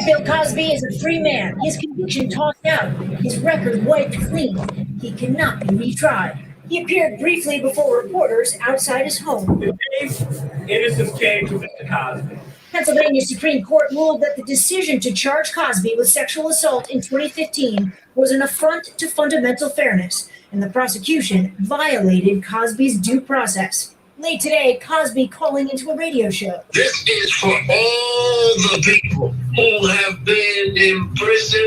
Bill Cosby is a free man. His conviction tossed out. His record wiped clean. He cannot be retried. He appeared briefly before reporters outside his home. Innocence came to Mr. Cosby. Pennsylvania Supreme Court ruled that the decision to charge Cosby with sexual assault in 2015 was an affront to fundamental fairness, and the prosecution violated Cosby's due process. Late today, Cosby calling into a radio show. This is for all the people who have been in prison,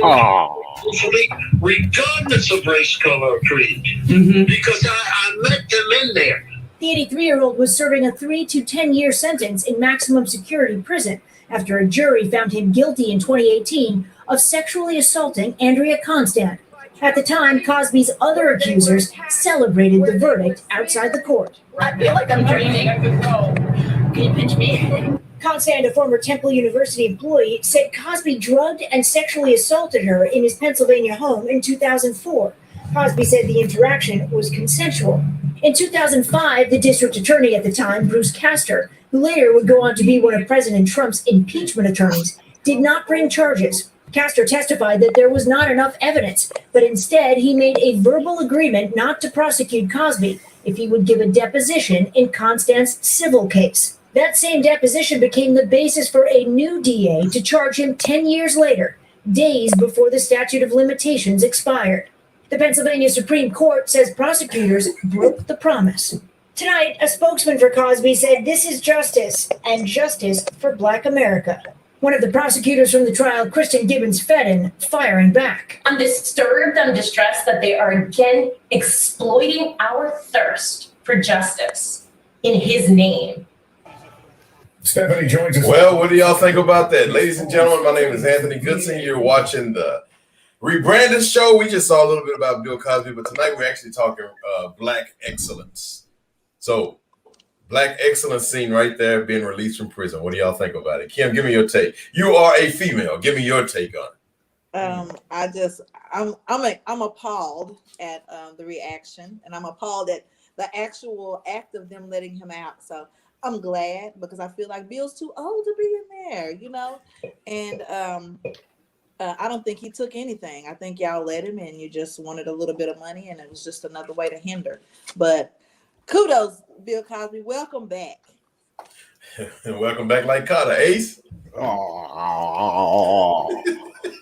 regardless of race, color, or creed. Because I met them in there. The 83-year-old was serving a 3 to 10-year sentence in maximum security prison after a jury found him guilty in 2018 of sexually assaulting Andrea Constand. At the time, Cosby's other accusers celebrated the verdict outside the court. I feel like I'm dreaming. Can you pinch me? Constand, a former Temple University employee, said Cosby drugged and sexually assaulted her in his Pennsylvania home in 2004. Cosby said the interaction was consensual. In 2005, the district attorney at the time, Bruce Castor, who later would go on to be one of President Trump's impeachment attorneys, did not bring charges. Castor testified that there was not enough evidence, but instead he made a verbal agreement not to prosecute Cosby if he would give a deposition in Constand's civil case. That same deposition became the basis for a new DA to charge him 10 years later, days before the statute of limitations expired. The Pennsylvania Supreme Court says prosecutors broke the promise. Tonight, a spokesman for Cosby said this is justice, and justice for Black America. One of the prosecutors from the trial, Kristen Gibbons-Fedden, firing back. I'm disturbed, I'm distressed that they are again exploiting our thirst for justice in his name. Stephanie joins us. Well, what do y'all think about that? Ladies and gentlemen, my name is Anthony Goodson. You're watching the rebrandUS show. We just saw a little bit about Bill Cosby, but tonight we're actually talking Black excellence. So, Black excellence scene right there being released from prison. What do y'all think about it? Kim, give me your take. You are a female. Give me your take on it. I'm appalled at the reaction, and I'm appalled at the actual act of them letting him out. So I'm glad, because I feel like Bill's too old to be in there, you know? And I don't think he took anything. I think y'all let him in. You just wanted a little bit of money, and it was just another way to hinder. But kudos, Bill Cosby. Welcome back. Welcome back like Carter. Ace?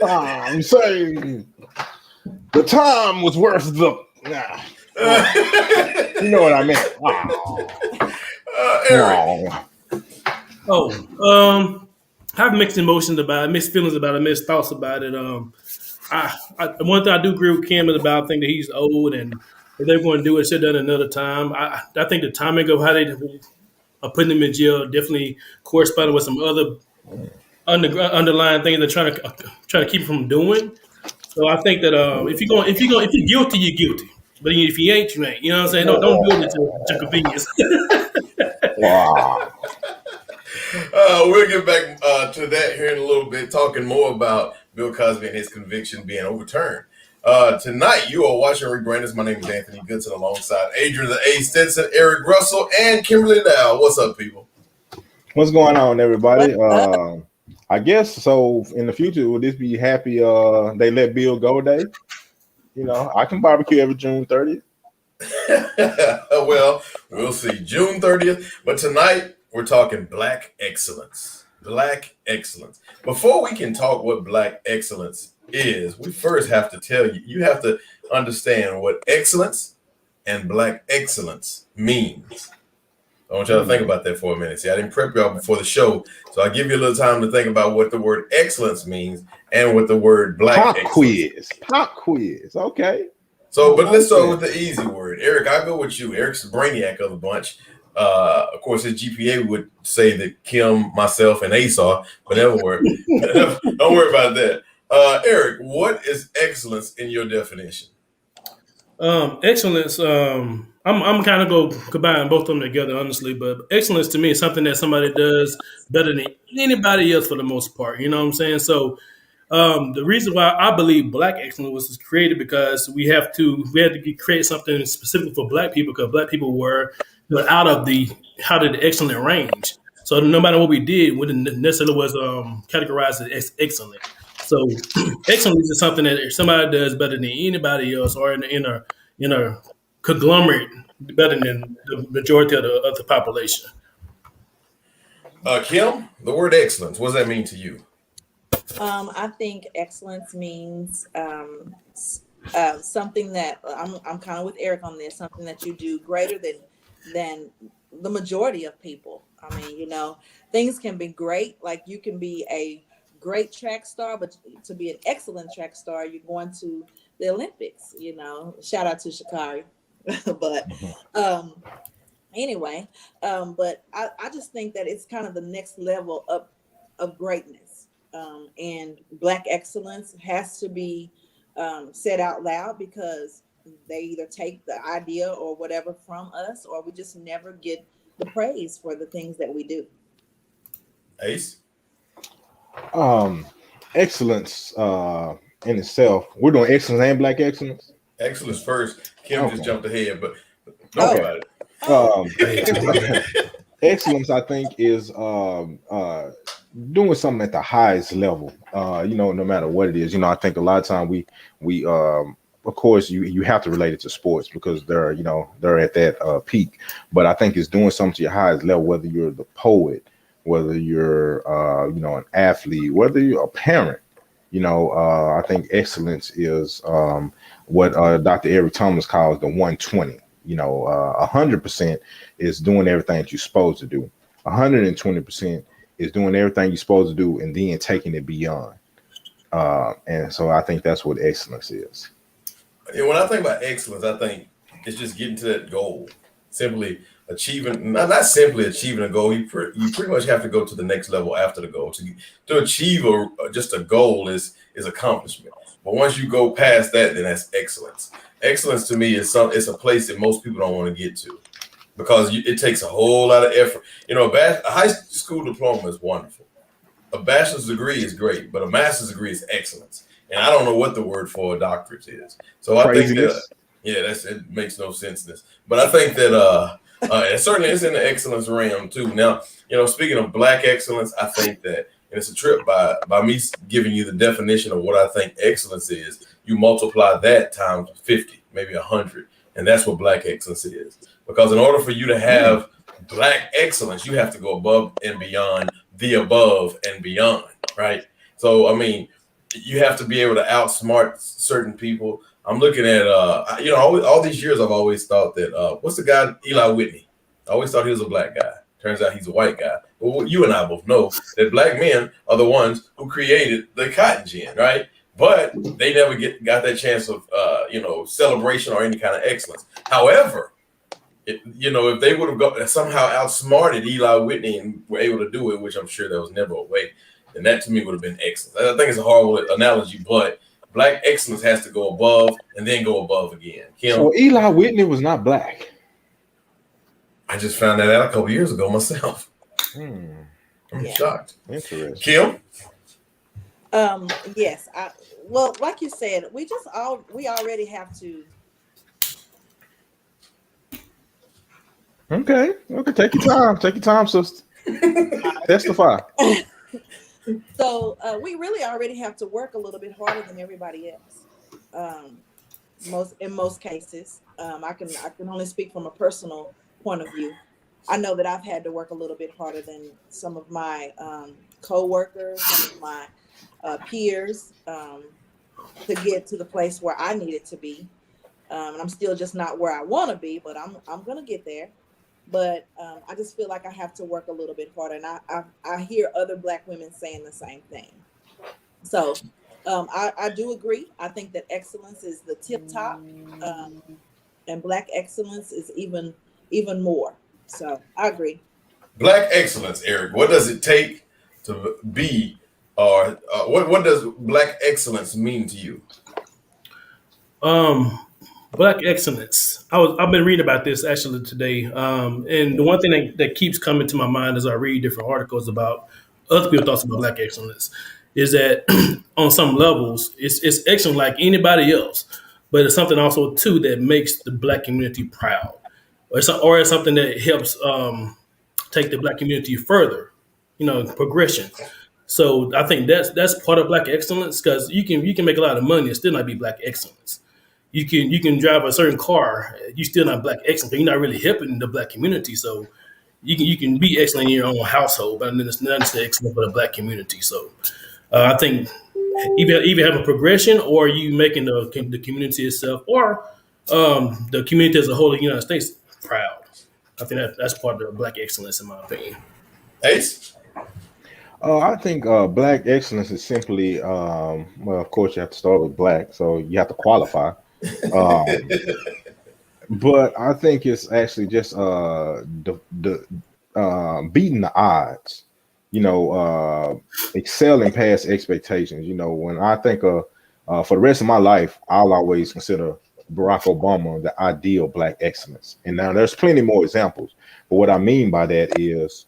I'm saying the time was worth the... you know what I meant. Eric. I have mixed emotions about it, mixed feelings about it, mixed thoughts about it. One thing I do agree with Kim is about, I think that he's old, and if they're going to do it, should have done it another time. I think the timing of how they are putting him in jail definitely corresponded with some other underlying things they're trying to keep him from doing. So I think that if you're guilty, you're guilty. But if you ain't, you ain't. You know what I'm saying? Don't do it to convenience. Wow. We'll get back to that here in a little bit, talking more about Bill Cosby and his conviction being overturned. Tonight, you are watching rebrandUS. My name is Anthony Goodson, alongside Adrian The Ace Stinson, Eric Russell, and Kimberly Dow. What's up, people? What's going on, everybody? I guess so. In the future, will this be happy? They let Bill go day. You know, I can barbecue every June 30th. Well, we'll see. June 30th. But tonight, we're talking Black excellence. Black excellence. Before we can talk what Black excellence is, we first have to tell you, you have to understand what excellence and Black excellence means. I want y'all to think about that for a minute. See, I didn't prep y'all before the show, so I'll give you a little time to think about what the word excellence means and what the word Black excellence. Pop quiz. Okay. So, but let's start with the easy word. Eric, I'll go with you. Eric's the brainiac of the bunch. Of course, his GPA would say that Kim, myself, and Ace are, but never worry. Don't worry about that. Eric, what is excellence in your definition? Excellence, I'm kind of go combine both of them together, honestly. But excellence to me is something that somebody does better than anybody else for the most part. You know what I'm saying? So the reason why I believe Black excellence was created because we had to create something specific for Black people, because Black people were out of the excellent range. So no matter what we did, wouldn't necessarily was categorized as excellent. So excellence is something that if somebody does better than anybody else, or in a conglomerate better than the majority of the population. Kim, the word excellence, what does that mean to you? I think excellence means something that I'm kind of with Eric on this, something that you do greater than the majority of people. I mean, you know, things can be great. Like you can be a great track star, but to be an excellent track star, you're going to the Olympics, you know, shout out to Shakari. But anyway, but I just think that it's kind of the next level of greatness. And Black excellence has to be said out loud, because they either take the idea or whatever from us, or we just never get the praise for the things that we do. Ace? Excellence in itself. We're doing excellence and Black excellence. Excellence first. Kim just jumped ahead, but Okay. about it. Excellence, I think, is doing something at the highest level. You know, no matter what it is. You know, I think a lot of time we of course you have to relate it to sports because they're at that peak. But I think it's doing something to your highest level, whether you're the poet, whether you're an athlete, whether you're a parent. You know, I think excellence is what Dr. Eric Thomas calls the 120. You know, 100% is doing everything that you're supposed to do. 120% is doing everything you're supposed to do and then taking it beyond. And so I think that's what excellence is. And when I think about excellence, I think it's just getting to that goal. Simply achieving, not simply achieving a goal. You pretty much have to go to the next level after the goal. To achieve just a goal is accomplishment. But once you go past that, then that's excellence. Excellence to me is it's a place that most people don't want to get to, because it takes a whole lot of effort. You know, a high school diploma is wonderful. A bachelor's degree is great, but a master's degree is excellence. And I don't know what the word for a doctorate is. So I think that, it makes no sense. But I think that and certainly it's in the excellence realm too. Now, you know, speaking of Black excellence, I think that, and it's a trip by me giving you the definition of what I think excellence is. You multiply that times 50, maybe 100, and that's what Black excellence is. Because in order for you to have Black excellence, you have to go above and beyond the above and beyond, right? So, I mean, you have to be able to outsmart certain people. I'm looking at, all these years I've always thought that, what's the guy, Eli Whitney? I always thought he was a Black guy. Turns out he's a white guy. Well, you and I both know that Black men are the ones who created the cotton gin, right? But they never got that chance of, celebration or any kind of excellence. However, if they would have somehow outsmarted Eli Whitney and were able to do it, which I'm sure there was never a way, then that to me would have been excellent. I think it's a horrible analogy, but Black excellence has to go above and then go above again. Kim? So Eli Whitney was not Black. I just found that out a couple years ago myself. I'm shocked. Interesting. Kim? Yes. Well, like you said, we already have to. Okay. Take your time. Take your time, sister. Testify. So we really already have to work a little bit harder than everybody else. In most cases, I can only speak from a personal point of view. I know that I've had to work a little bit harder than some of my co-workers, some of my peers, to get to the place where I needed to be. And I'm still just not where I want to be, but I'm gonna get there. But I just feel like I have to work a little bit harder, and I hear other Black women saying the same thing. So I do agree. I think that excellence is the tip top, and Black excellence is even more. So I agree. Black excellence, Eric. What does it take to be, or what does Black excellence mean to you? Black excellence. I've been reading about this actually today, and the one thing that keeps coming to my mind as I read different articles about other people's thoughts about Black excellence is that on some levels it's excellent like anybody else, but it's something also too that makes the Black community proud, or it's something that helps take the black community further, progression. So I think that's part of black excellence, because you can make a lot of money and still not be black excellence. You can drive a certain car, you still not black excellence, but you're not really helping the black community. So you can be excellent in your own household, but then it's not necessarily excellent for the black community. So I think either have a progression, or you making the community itself, or the community as a whole of the United States proud. I think that's part of the black excellence, in my opinion. Ace? I think black excellence is simply, well, of course, you have to start with black, so you have to qualify. But I think it's actually just beating the odds, excelling past expectations. When I think of for the rest of my life, I'll always consider Barack Obama the ideal black excellence. And now there's plenty more examples, but what I mean by that is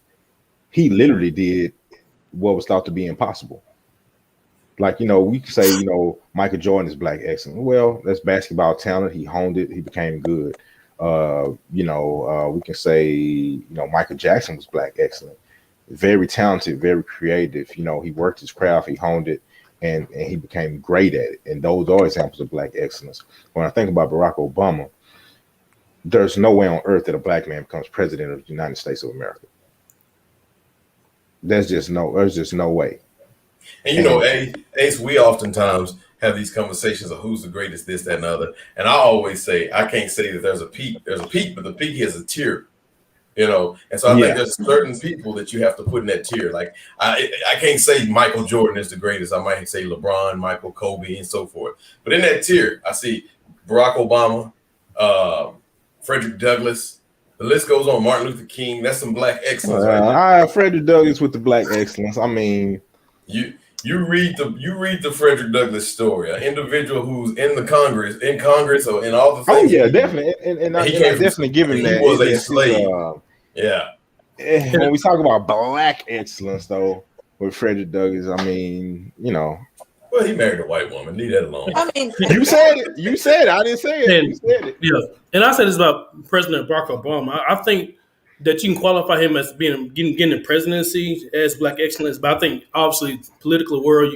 he literally did what was thought to be impossible. Like, we could say, Michael Jordan is black excellence. Well, that's basketball talent. He honed it. He became good. We can say, Michael Jackson was black excellent. Very talented, very creative. He worked his craft. He honed it, and he became great at it. And those are examples of black excellence. When I think about Barack Obama, there's no way on earth that a black man becomes president of the United States of America. There's just no way. And Ace, we oftentimes have these conversations of who's the greatest, this, that, and other. And I always say, I can't say that there's a peak. There's a peak, but the peak is a tier. And so I think there's certain people that you have to put in that tier. Like I can't say Michael Jordan is the greatest. I might say LeBron, Michael, Kobe, and so forth. But in that tier, I see Barack Obama, Frederick Douglass. The list goes on. Martin Luther King. That's some black excellence right there. Frederick Douglass with the black excellence. I mean, you read the Frederick Douglass story. An individual who's in Congress, or in all the things. Oh yeah, definitely. And I definitely give him that. He was a slave. When we talk about black excellence, though, with Frederick Douglass, I mean, Well, he married a white woman. Leave that alone. I mean, you said it. I didn't say it. You said it. Yeah, and I said this about President Barack Obama. I think that you can qualify him as getting the presidency as black excellence, but I think obviously political world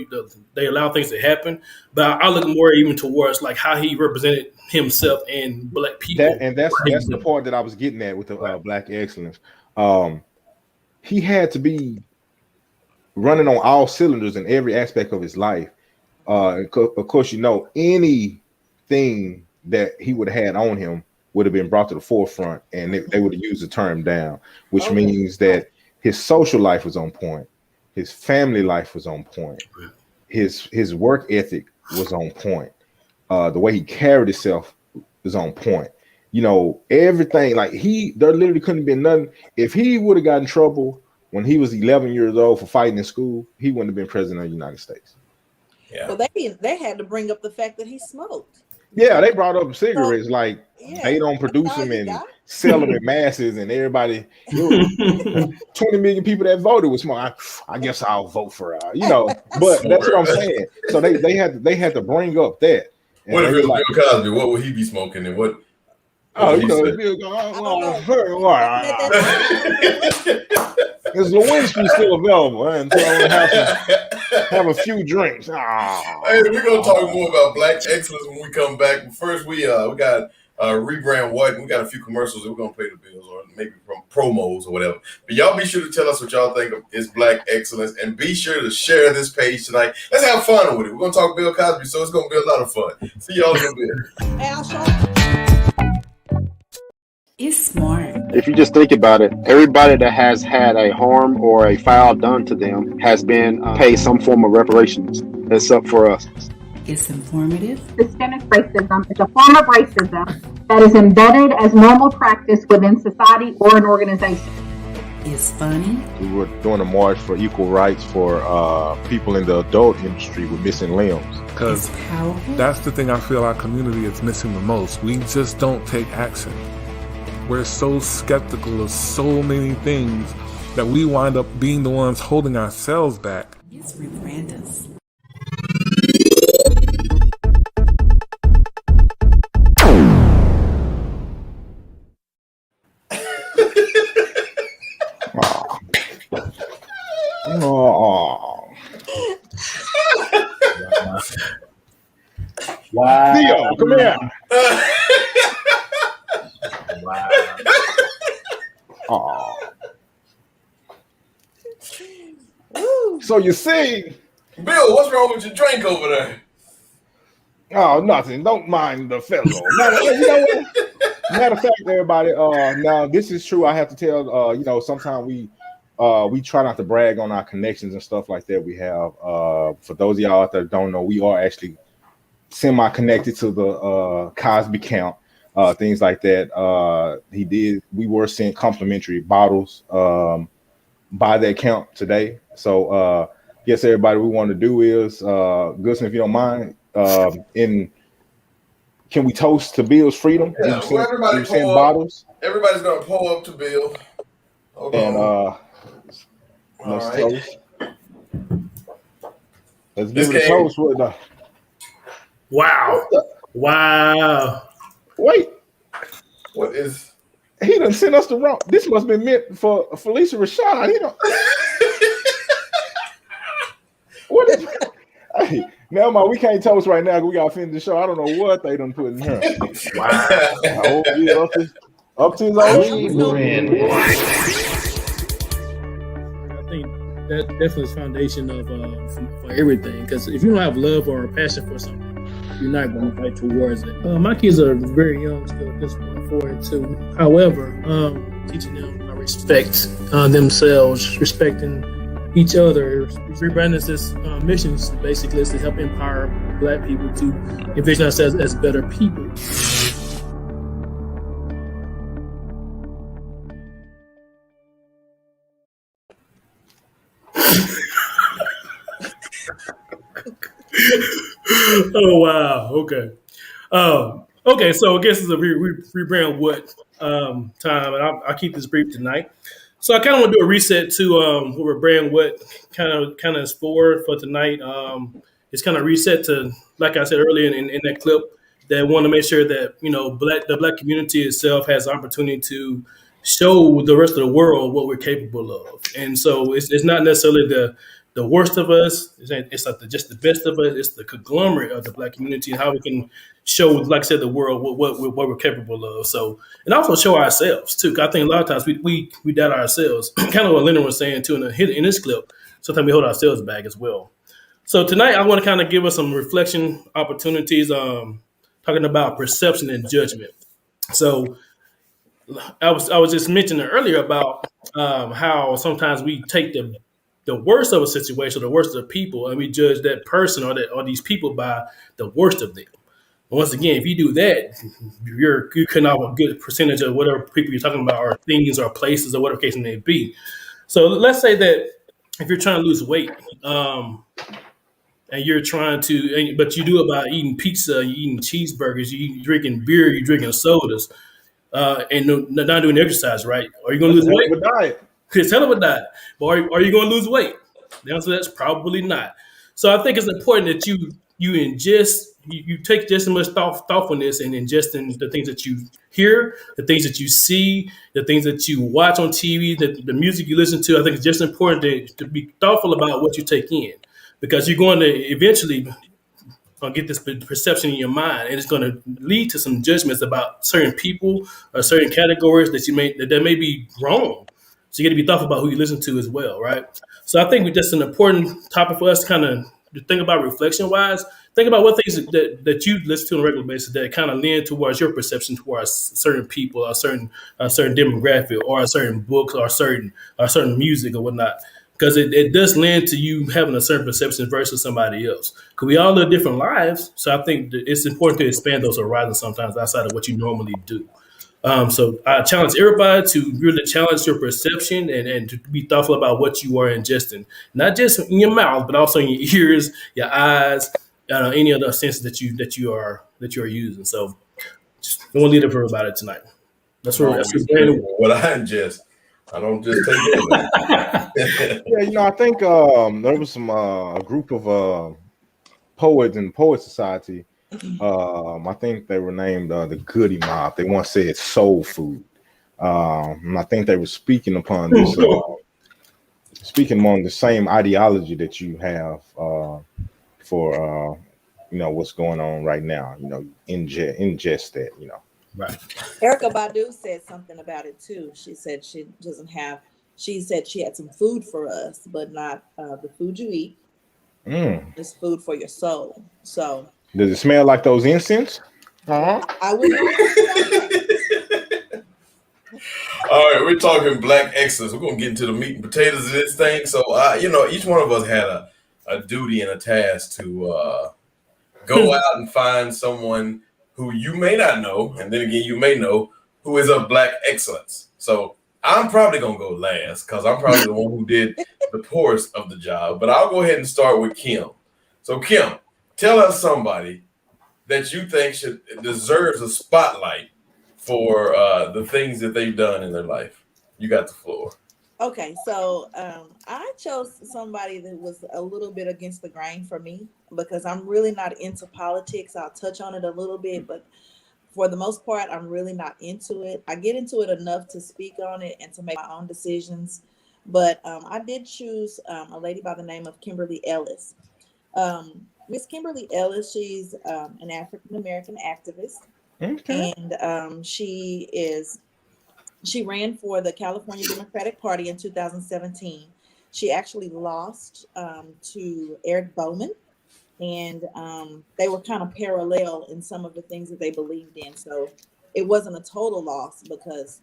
they allow things to happen. But I look more even towards like how he represented himself and black people. That's the part that I was getting at with the black excellence. He had to be running on all cylinders in every aspect of his life. Of course, anything that he would have had on him would have been brought to the forefront, and they would have used the term down, which means that his social life was on point, his family life was on point, his work ethic was on point, the way he carried himself was on point. Everything, like there literally couldn't have been nothing. If he would have gotten in trouble when he was 11 years old for fighting in school, he wouldn't have been president of the United States. Yeah. Well, they had to bring up the fact that he smoked. Yeah, they brought up cigarettes, they don't produce them and sell them in masses, and everybody, 20 million people that voted with smoke. I guess I'll vote for but that's what I'm saying. So they had to bring up that. What if it was Bill Cosby? What would he be smoking, and what? Is Lewinsky still available? And so I'm gonna have a few drinks. Hey, we're gonna talk more about black excellence when we come back. But first, we got rebrand what? We got a few commercials that we're gonna pay the bills, or maybe from promos or whatever. But y'all be sure to tell us what y'all think of is black excellence, and be sure to share this page tonight. Let's have fun with it. We're gonna talk Bill Cosby, so it's gonna be a lot of fun. See y'all in a bit. It's smart. If you just think about it, everybody that has had a harm or a foul done to them has been paid some form of reparations, except for us. It's informative. Systemic racism is a form of racism that is embedded as normal practice within society or an organization. It's funny. We were doing a march for equal rights for people in the adult industry with missing limbs. It's powerful. That's the thing I feel our community is missing the most. We just don't take action. We're so skeptical of so many things that we wind up being the ones holding ourselves back. It's rebrandUS. Oh, Wow. Theo, come here. Wow. Oh. So you see, Bill, what's wrong with your drink over there? oh, nothing. Don't mind the fellow. You know what? Matter of fact, everybody. Now this is true. I have to tell. Sometimes we try not to brag on our connections and stuff like that. We have. For those of y'all out there that don't know, we are actually semi-connected to the Cosby count. Things like that. We were sent complimentary bottles by that count today. So yes, everybody, we want to do is Goodson, if you don't mind, can we toast to Bill's freedom? Yeah, everybody send pull bottles. Everybody's gonna pull up to Bill. Let's right. toast. Let's give it a toast with the. Wow. Wow. Wait. What is? He done sent us the wrong. This must have been meant for Felicia Rashad. He don't. What is? Hey, never mind. We can't toast right now because we got to finish the show. I don't know what they done put in here. Wow. I hope you up to his own. I think that definitely is foundation of for everything. Because if you don't have love or a passion for something, you're not going to fight towards it. My kids are very young still at this point, 4 and 2. However, teaching them how to respect themselves, respecting each other. rebrandUS mission basically is to help empower Black people to envision ourselves as better people. Oh wow! Okay, okay. So I guess it's a rebrand what time, and I'll keep this brief tonight. So I kind of want to do a reset to what rebrand what kind of is for tonight. It's kind of reset to, like I said earlier in that clip, that want to make sure that the Black community itself has the opportunity to show the rest of the world what we're capable of, and so it's not necessarily the worst of us. It's like just the best of us. It's the conglomerate of the Black community and how we can show, like I said, the world what we're capable of. So, and also show ourselves too. 'Cause I think a lot of times we doubt ourselves. Kind of what Leonard was saying too in this clip. Sometimes we hold ourselves back as well. So tonight I want to kind of give us some reflection opportunities. Talking about perception and judgment. So I was just mentioning earlier about how sometimes we take the worst of a situation, the worst of the people, and we judge that person or these people by the worst of them. And once again, if you do that, you're cutting off a good percentage of whatever people you're talking about, or things, or places, or whatever case it may be. So let's say that if you're trying to lose weight, and you're trying to, but you do it by eating pizza, you eating cheeseburgers, you drinking beer, you drinking sodas, and not doing exercise, right? Are you going to lose weight? Diet. It's hell of a diet. But are you going to lose weight? The answer to that's probably not. So I think it's important that you ingest, you take just as much thoughtfulness and ingest in the things that you hear, the things that you see, the things that you watch on TV, the music you listen to. I think it's just important to be thoughtful about what you take in, because you're going to eventually get this perception in your mind, and it's going to lead to some judgments about certain people or certain categories that may be wrong. So you got to be thoughtful about who you listen to as well, right? So I think it's just an important topic for us to kind of think about reflection-wise. Think about what things that you listen to on a regular basis that kind of lean towards your perception towards certain people, or a certain demographic, or a certain book, or certain music or whatnot. Because it does lend to you having a certain perception versus somebody else. Because we all live different lives, so I think that it's important to expand those horizons sometimes outside of what you normally do. So I challenge everybody to really challenge your perception and to be thoughtful about what you are ingesting, not just in your mouth, but also in your ears, your eyes, any other senses that you are using. So just I want to leave it for everybody tonight. That's what what I ingest. I don't just take it. Yeah, I think there was some a group of poets in the Poet Society. I think they were named the Goody Mob. They once said soul food. And I think they were speaking upon this speaking on the same ideology that you have for what's going on right now. Ingest that. Right. Erica Badu said something about it too. She said she doesn't have. She said she had some food for us, but not the food you eat. It's food for your soul. So does it smell like those incense? I would. All right, we're talking Black excellence. We're gonna get into the meat and potatoes of this thing. So, each one of us had a duty and a task to go out and find someone who you may not know, and then again, you may know, who is of Black excellence. So, I'm probably gonna go last because I'm probably the one who did the poorest of the job. But I'll go ahead and start with Kim. So, Kim, tell us somebody that you think deserves a spotlight for the things that they've done in their life. You got the floor. Okay, so I chose somebody that was a little bit against the grain for me because I'm really not into politics. I'll touch on it a little bit, but for the most part, I'm really not into it. I get into it enough to speak on it and to make my own decisions. But I did choose a lady by the name of Kimberly Ellis. Miss Kimberly Ellis, she's an African-American activist. Okay. And she ran for the California Democratic Party in 2017. She actually lost to Eric Bowman, and they were kind of parallel in some of the things that they believed in. So it wasn't a total loss because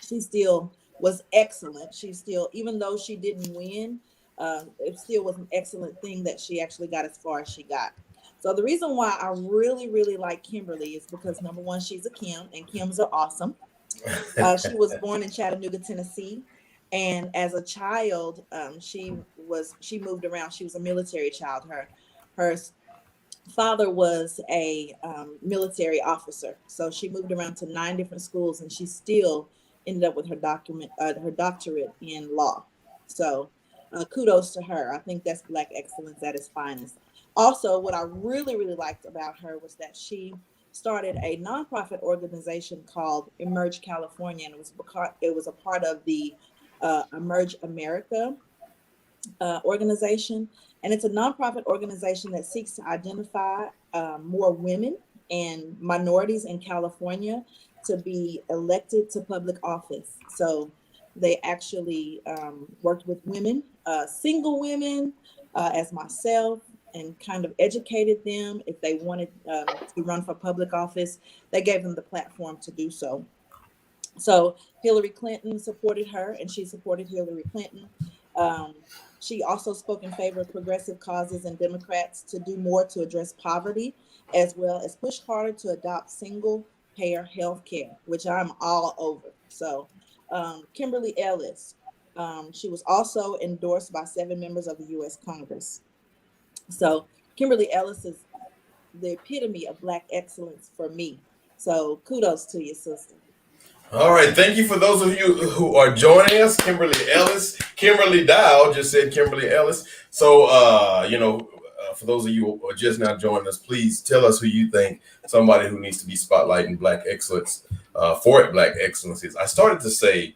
she still was excellent. She still, even though she didn't win, it still was an excellent thing that she actually got as far as she got. So the reason why I really, really like Kimberly is because number one, she's a Kim, and Kims are awesome. She was born in Chattanooga, Tennessee, and as a child, she moved around. She was a military child. Her father was a military officer, so she moved around to 9 different schools, and she still ended up with her doctorate in law. So kudos to her. I think that's Black excellence at its finest. Also, what I really, really liked about her was that she started a nonprofit organization called Emerge California, and it was a part of the Emerge America organization. And it's a nonprofit organization that seeks to identify more women and minorities in California to be elected to public office. So they actually worked with women, single women, as myself, and kind of educated them if they wanted to run for public office. They gave them the platform to do so. So Hillary Clinton supported her, and she supported Hillary Clinton. She also spoke in favor of progressive causes and Democrats to do more to address poverty, as well as push harder to adopt single-payer health care, which I'm all over. So Kimberly Ellis, she was also endorsed by 7 members of the U.S. Congress. So Kimberly Ellis is the epitome of Black excellence for me. So kudos to you, sister. All right. Thank you for those of you who are joining us. Kimberly Ellis. Kimberly Dow just said Kimberly Ellis. So, for those of you who are just now joining us, please tell us who you think somebody who needs to be spotlighting Black excellence for Black excellence is. I started to say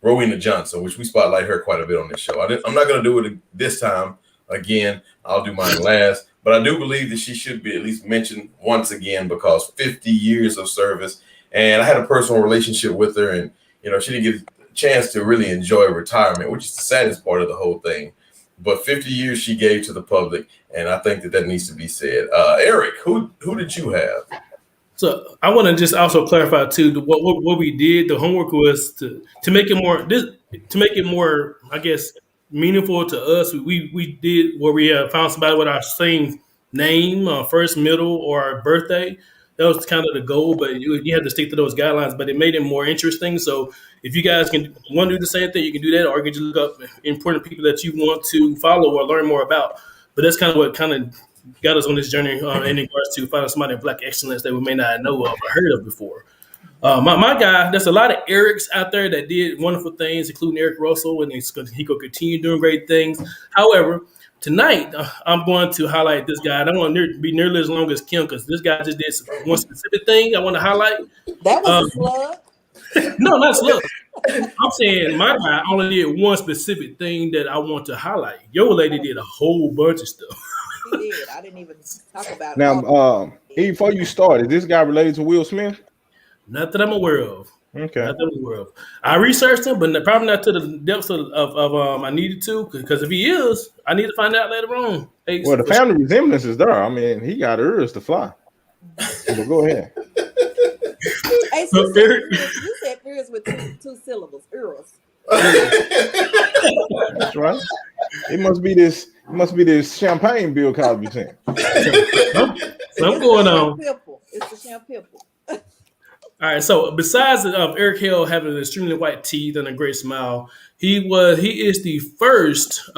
Rowena Johnson, which we spotlight her quite a bit on this show. I'm not going to do it this time. Again, I'll do mine last, but I do believe that she should be at least mentioned once again because 50 years of service, and I had a personal relationship with her, and she didn't get a chance to really enjoy retirement, which is the saddest part of the whole thing. But 50 years she gave to the public, and I think that needs to be said. Eric, who did you have? So I want to just also clarify too what we did. The homework was to make it more, I guess, meaningful to us. We did where we found somebody with our same name, first, middle, or birthday. That was kind of the goal, but you had to stick to those guidelines. But it made it more interesting. So if you guys want to do the same thing, you can do that, or you can just look up important people that you want to follow or learn more about. But that's kind of what kind of got us on this journey in regards to finding somebody in Black excellence that we may not know of or heard of before. My guy, there's a lot of Erics out there that did wonderful things, including Eric Russell, and he could continue doing great things. However, tonight I'm going to highlight this guy. I don't want to be nearly as long as Kim because this guy just did one specific thing I want to highlight. That was a slug. No, that's look. I'm saying my guy only did one specific thing that I want to highlight. Your lady did a whole bunch of stuff. He did. I didn't even talk about Now, before you start, is this guy related to Will Smith? Not that I'm aware of. Okay. Not that I'm aware of. I researched him, but probably not to the depths of I needed to, because if he is, I need to find out later on. Ace, Well, the family resemblance is there. I mean, he got ears to fly. But go ahead. Hey, so you said ears with two syllables. Ears. That's right. It must be this champagne Bill Cosby saying. Something going on. It's the champagne. All right. So besides Eric Hill having extremely white teeth and a great smile, he is the first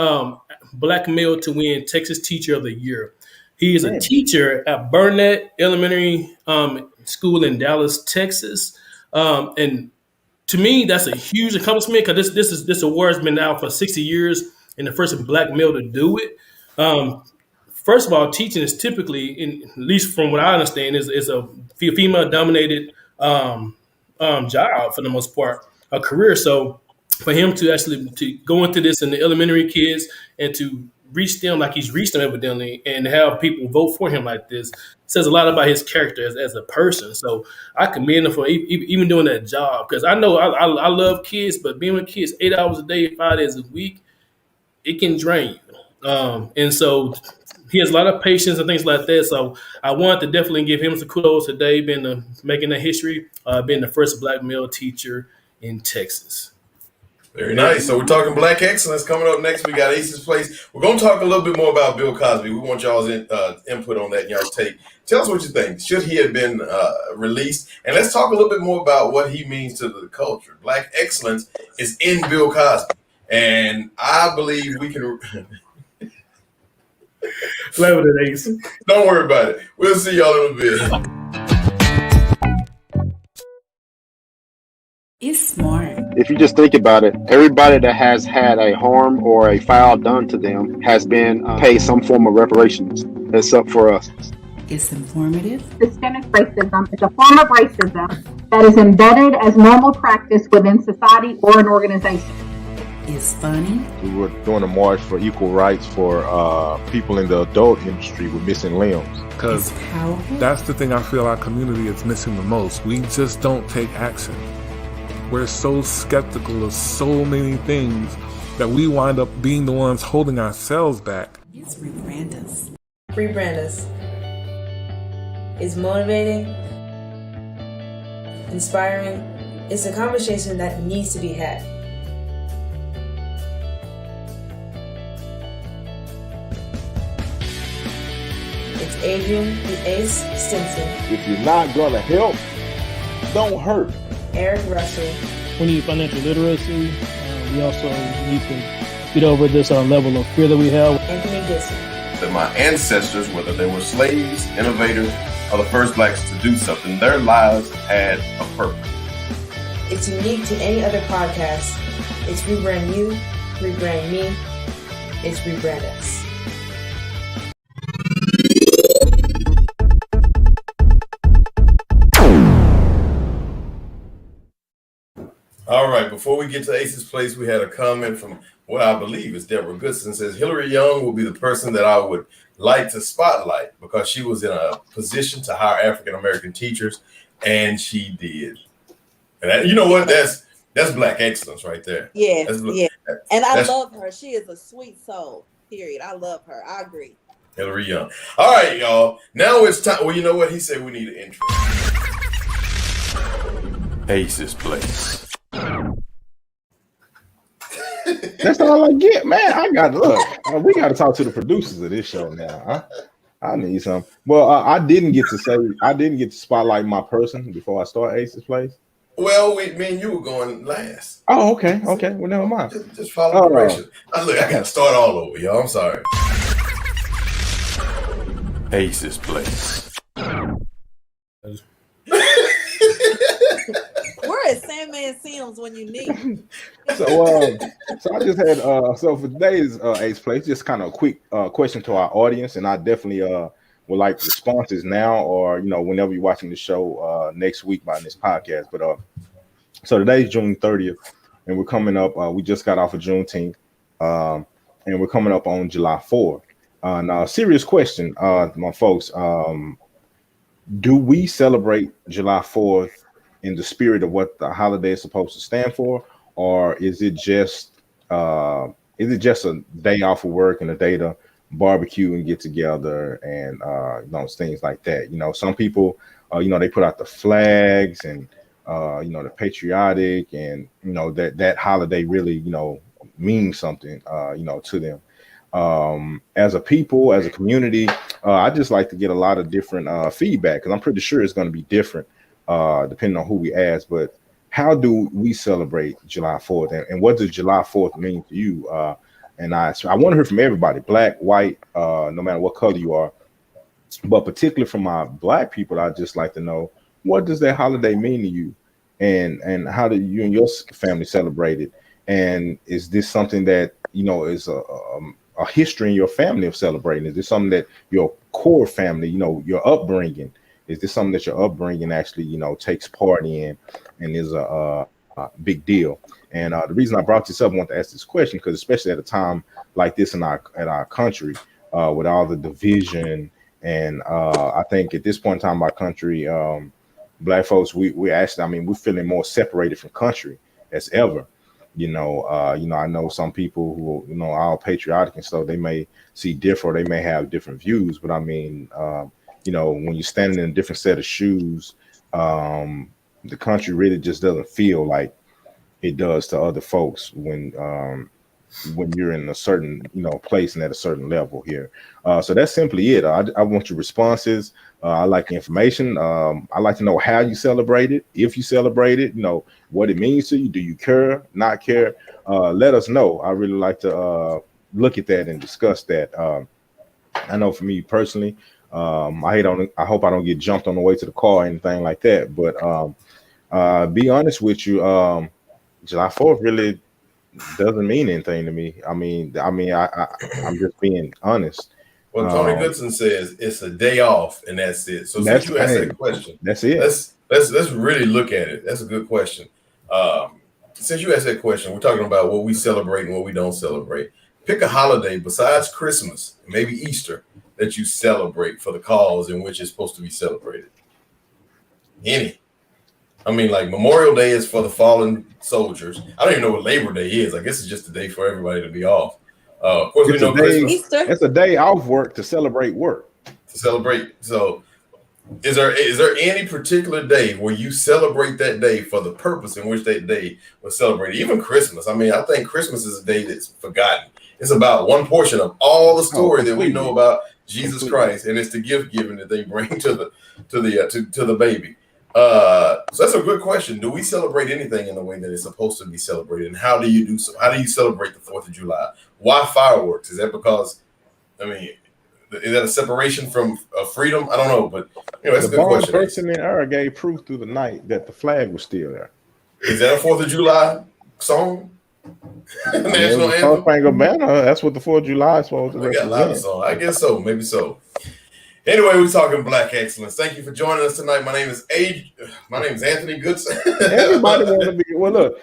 black male to win Texas Teacher of the Year. He is a teacher at Burnett Elementary School in Dallas, Texas, and to me, that's a huge accomplishment because this award's been out for 60 years and the first black male to do it. First of all, teaching is typically, at least from what I understand, is a female-dominated job for the most part, a career. So for him to actually to go into this in the elementary kids and to reach them like he's reached them evidently and have people vote for him like this says a lot about his character as a person. So I commend him for even doing that job, because I know I love kids, but being with kids 8 hours a day, 5 days a week, it can drain you. And so he has a lot of patience and things like that. So I wanted to definitely give him some kudos today, making that history, being the first black male teacher in Texas. Very nice. So we're talking black excellence. Coming up next, we got Ace's Place. We're going to talk a little bit more about Bill Cosby. We want y'all's input on that and y'all's take. Tell us what you think. Should he have been released? And let's talk a little bit more about what he means to the culture. Black excellence is in Bill Cosby. And I believe we can... Play with it, Ace. Don't worry about it. We'll see y'all in a bit. It's smart. If you just think about it, everybody that has had a harm or a foul done to them has been paid some form of reparations. It's up for us. It's informative. Systemic racism is a form of racism that is embedded as normal practice within society or an organization. It's funny. We were doing a march for equal rights for people in the adult industry with missing limbs. Because that's the thing I feel our community is missing the most. We just don't take action. We're so skeptical of so many things that we wind up being the ones holding ourselves back. It's rebrandUS. rebrandUS. It's motivating, inspiring. It's a conversation that needs to be had. It's Adrian The Ace Stinson. If you're not going to help, don't hurt. Eric Russell. We need financial literacy. We also need to get over this level of fear that we have. Anthony Goodson. That my ancestors, whether they were slaves, innovators, or the first blacks to do something, their lives had a purpose. It's unique to any other podcast. It's Rebrand You, Rebrand Me. It's rebrandUS. All right, before we get to Ace's Place, we had a comment from what I believe is Deborah Goodson. Says Hillary Young will be the person that I would like to spotlight because she was in a position to hire African-American teachers, and she did. And that, you know what? That's black excellence right there. Yeah, yeah. And I that's, love her. She is a sweet soul, period. I love her. I agree. Hillary Young. All right, y'all. Now it's time. Well, you know what? He said we need an intro. Ace's Place. That's all I get, man. I got look. We got to talk to the producers of this show now. Huh? I need some. Well, I didn't get to spotlight my person before I start Ace's Place. Well, me and you were going last. Oh, okay. Well, never mind. Just follow the directions. Look, I got to start all over, y'all. I'm sorry. Ace's Place. Where is Sandman Sims when you need him? So I just had so for today's Ace Place, just kind of a quick question to our audience, and I definitely would like responses now or whenever you're watching the show next week by this podcast. But So today's June 30th, and we're coming up. We just got off of Juneteenth, and we're coming up on July 4th. Now, a serious question, my folks. Do we celebrate July 4th in the spirit of what the holiday is supposed to stand for, or is it just a day off of work and a day to barbecue and get together and things like that? Some people, they put out the flags and the patriotic, and that holiday really means something to them. As a people, as a community, I just like to get a lot of different feedback, because I'm pretty sure it's going to be different depending on who we ask. But how do we celebrate July 4th, and what does July 4th mean to you? And I want to hear from everybody, black, white, no matter what color you are, but particularly from my black people, I just like to know, what does that holiday mean to you, and how do you and your family celebrate it? And is this something that is a history in your family of celebrating? Is this something that your core family, your upbringing, is this something that your upbringing actually, takes part in and is a big deal? And the reason I brought this up, I want to ask this question, because especially at a time like this in our country, with all the division, and I think at this point in time, our country, black folks, we actually, we're feeling more separated from country as ever. I know some people who are all patriotic and stuff, they may see different, or they may have different views, but when you're standing in a different set of shoes, the country really just doesn't feel like it does to other folks when you're in a certain place and at a certain level here. So that's simply it. I want your responses. I like the information. I like to know how you celebrate it, if you celebrate it, what it means to you. Do you care, not care? Let us know. I really like to look at that and discuss that. I know for me personally, I hope I don't get jumped on the way to the car or anything like that. But be honest with you, July 4th really doesn't mean anything to me. I'm just being honest. Well, Tony Goodson says it's a day off, and that's it. So since you asked that question, that's it. Let's really look at it. That's a good question. Since you asked that question, we're talking about what we celebrate and what we don't celebrate. Pick a holiday besides Christmas, maybe Easter, that you celebrate for the cause in which it's supposed to be celebrated. Any. Like Memorial Day is for the fallen soldiers. I don't even know what Labor Day is. I guess it's just a day for everybody to be off. Of course, we know Christmas. Easter. It's a day off work to celebrate work. So, is there any particular day where you celebrate that day for the purpose in which that day was celebrated? Even Christmas. I think Christmas is a day that's forgotten. It's about one portion of all the story that we know about Jesus Christ, and it's the gift giving that they bring to the baby. So that's a good question. Do we celebrate anything in the way that it's supposed to be celebrated? And how do you do so? How do you celebrate the 4th of July? Why fireworks? Is that because, is that a separation from freedom? I don't know, but that's a good question. The person in era gave proof through the night that the flag was still there. Is that a 4th of July song? National anthem? Banner. That's what the 4th of July is supposed to represent. We got a lot of songs. I guess so. Maybe so. Anyway, we're talking Black excellence. Thank you for joining us tonight. My name is Anthony Goodson. Everybody want to be. Well, look,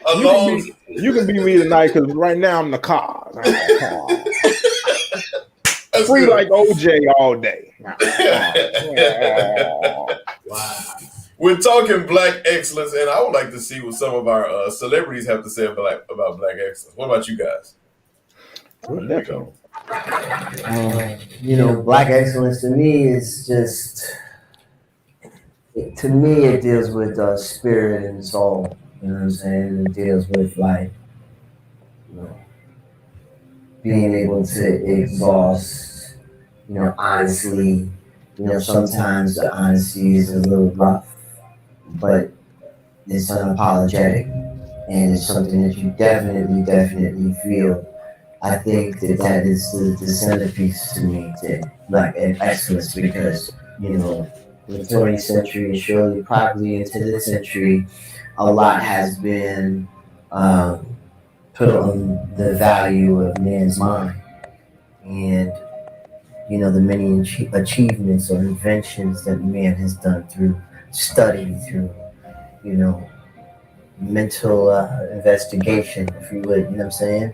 you can be me tonight, because right now I'm the cause. Free like OJ all day. Wow. We're talking Black excellence, and I would like to see what some of our celebrities have to say about Black excellence. What about you guys? There we go. Black excellence to me is just, it deals with spirit and soul. You know what I'm saying? It deals with being able to exhaust, honestly. Sometimes the honesty is a little rough, but it's unapologetic, and it's something that you definitely feel. I think that is the centerpiece to me, to Black excellence, because, the 20th century and surely probably into this century, a lot has been put on the value of man's mind. And, the many achievements or inventions that man has done through study, through, mental investigation, if you would, you know what I'm saying?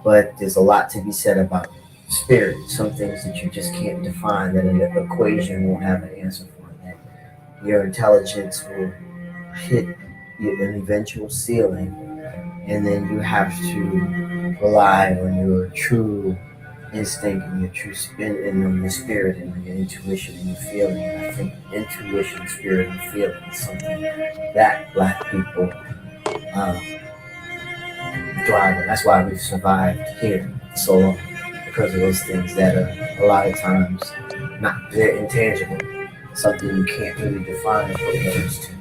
But there's a lot to be said about spirit, some things that you just can't define, that an equation won't have an answer for, that your intelligence will hit an eventual ceiling, and then you have to rely on your true instinct and your true and on your spirit and your intuition and your feeling. And I think intuition, spirit, and feeling is something that Black people thrive in. That's why we've survived here so long, because of those things that are a lot of times they're intangible, something you can't really define or put words to,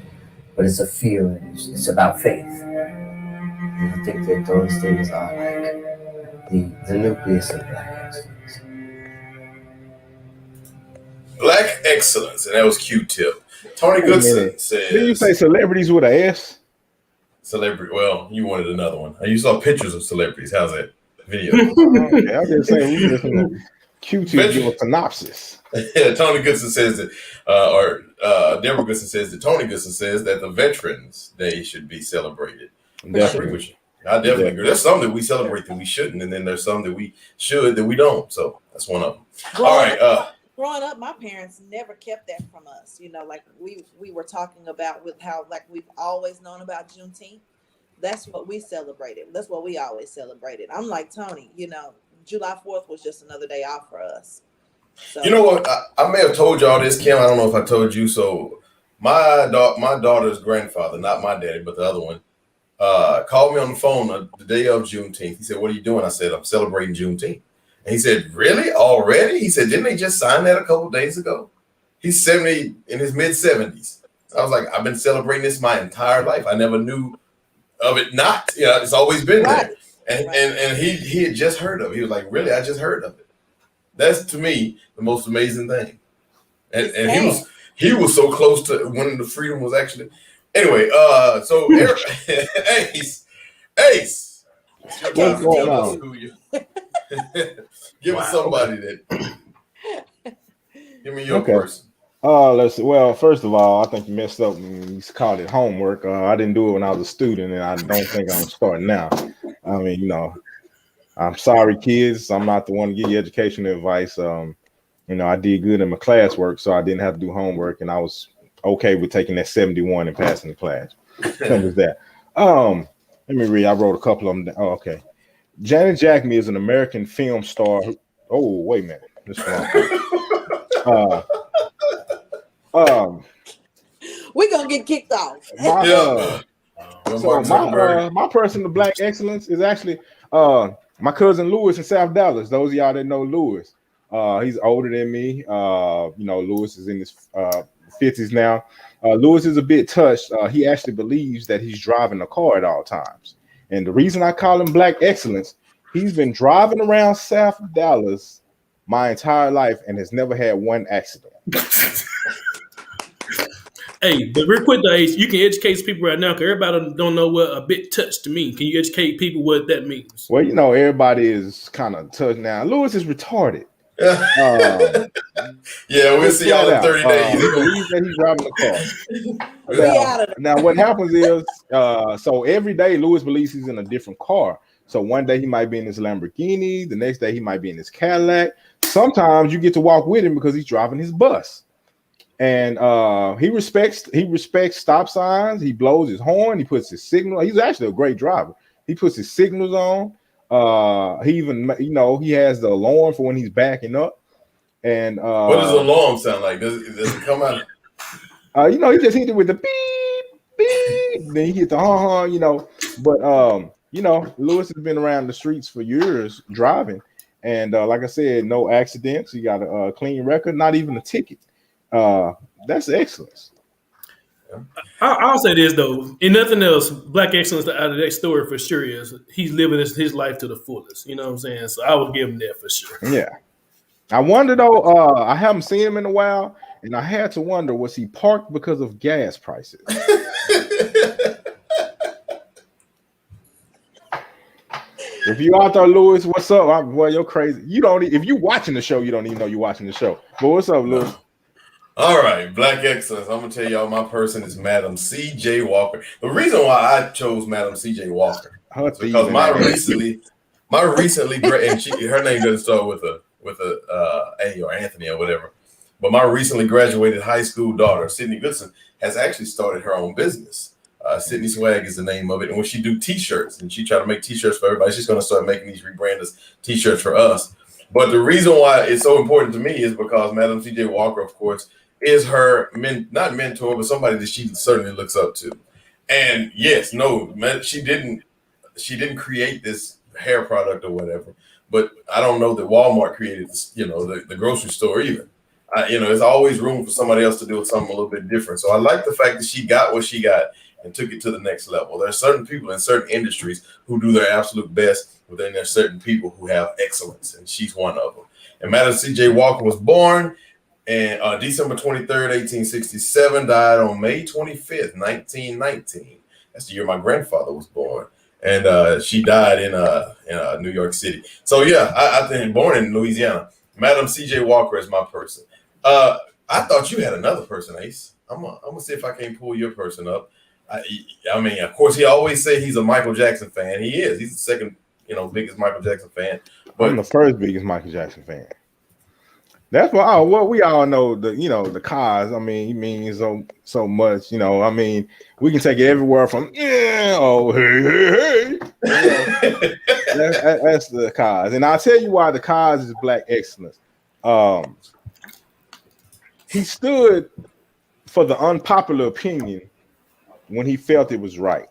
but it's a feeling. It's about faith. And I think that those things are like the nucleus of Black excellence. Black excellence, and that was Q-Tip. Tony Goodson says. Did you say celebrities with an S? Celebrity. Well, you wanted another one. You saw pictures of celebrities. How's that video? Okay, I was just saying we just Q-Tip give a synopsis. Yeah, Tony Goodson says that, Deborah Goodson says that Tony Goodson says that the Veterans Day should be celebrated. Definitely. I definitely agree. There's some that we celebrate that we shouldn't, and then there's some that we should that we don't. So that's one of them. All right. Growing up, my parents never kept that from us. You know, like we were talking about with how like we've always known about Juneteenth. That's what we celebrated. That's what we always celebrated. I'm like Tony, you know, July 4th was just another day off for us. So, you know what? I may have told y'all this, Kim. I don't know if I told you. So my daughter's grandfather, not my daddy, but the other one, called me on the phone the day of Juneteenth. He said, "What are you doing?" I said, "I'm celebrating Juneteenth." And he said, "Really? Already?" He said, "Didn't they just sign that a couple days ago?" He's 70, in his mid-70s. I was like, I've been celebrating this my entire life. I never knew of it not. You know, it's always been there. And he had just heard of it. He was like, "Really? I just heard of it." That's, to me, the most amazing thing. And he was so close to when the freedom was actually. Anyway, so Eric, Ace, what's going on? Give us somebody that. Give me your person. Let's see. Well, first of all, I think you messed up when you called it homework. I didn't do it when I was a student, and I don't think I'm starting now. I mean, you know, I'm sorry, kids. I'm not the one to give you educational advice. You know, I did good in my classwork, so I didn't have to do homework, and I was okay with taking that 71 and passing the class. Simple as that. Let me read. I wrote a couple of them down. Oh, okay. Janet Jackman is an American film star. Oh, wait a minute. This one. We're gonna get kicked off. My personal Black excellence is actually my cousin Lewis in South Dallas. Those of y'all that know Lewis, he's older than me. You know, Lewis is in his 50s now. Lewis is a bit touched. He actually believes that he's driving a car at all times. And the reason I call him Black excellence, he's been driving around South Dallas my entire life and has never had one accident. Hey, but real quick, though, Ace, you can educate people right now because everybody don't know what a bit touch to mean. Can you educate people what that means? Well, you know, everybody is kind of touched now. Lewis is retarded. Yeah, we'll see y'all in 30 days. He believes that he's driving a car. Now, what happens is, so every day Lewis believes he's in a different car. So one day he might be in his Lamborghini, the next day he might be in his Cadillac. Sometimes you get to walk with him because he's driving his bus. And he respects stop signs. He blows his horn. He puts his signal. He's actually a great driver. He puts his signals on. He even, you know, he has the alarm for when he's backing up. And what does the alarm sound like? Does it come out? You know, he just hit it with the beep, beep. Then he hit the honk, you know. But you know, Lewis has been around the streets for years driving, and like I said, no accidents. He got a clean record, not even a ticket. That's excellence. I'll say this though, and nothing else, Black excellence out of that story for sure is he's living his life to the fullest. You know what I'm saying? So I would give him that for sure. Yeah. I wonder though, I haven't seen him in a while, and I had to wonder, was he parked because of gas prices? If you out there, Lewis, what's up? Boy, you're crazy. You don't. If you watching the show, you don't even know you're watching the show. But what's up, Lewis? All right, Black Excellence. I'm gonna tell y'all my person is Madam C.J. Walker. The reason why I chose Madam C.J. Walker is because my recently and her name doesn't start with a A or Anthony or whatever, but my recently graduated high school daughter, Sydney Goodson, has actually started her own business. Sydney Swag is the name of it, and when she do T-shirts and she try to make T-shirts for everybody, she's gonna start making these rebrandUS T-shirts for us. But the reason why it's so important to me is because Madam C.J. Walker, of course, is her not mentor, but somebody that she certainly looks up to. And yes, no, she didn't create this hair product or whatever. But I don't know that Walmart created this, the grocery store either. There's always room for somebody else to do something a little bit different. So I like the fact that she got what she got and took it to the next level. There are certain people in certain industries who do their absolute best, but then there's certain people who have excellence, and she's one of them. And Madam C.J. Walker was born and December 23rd, 1867, died on May 25th, 1919. That's the year my grandfather was born. And she died in New York City. So yeah, I think born in Louisiana. Madam C.J. Walker is my person. I thought you had another person, Ace. I'm gonna see if I can pull your person up. I mean, of course, he always say he's a Michael Jackson fan. He is. He's the second, biggest Michael Jackson fan. But I'm the first biggest Michael Jackson fan. That's what we all know. The cause. I mean, he means so much. I mean, we can take it everywhere from hey. That's the cause, and I'll tell you why the cause is Black excellence. He stood for the unpopular opinion when he felt it was right.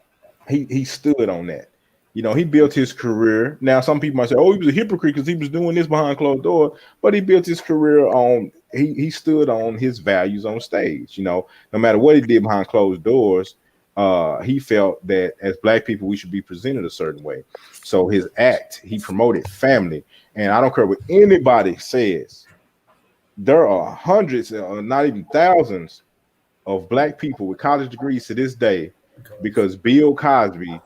He stood on that. He built his career. Now, some people might say, "Oh, he was a hypocrite because he was doing this behind closed doors," but he built his career on. He stood on his values on stage. No matter what he did behind closed doors, he felt that as Black people we should be presented a certain way. So his act, he promoted family, and I don't care what anybody says. There are hundreds, not even thousands, of Black people with college degrees to this day because Bill Cosby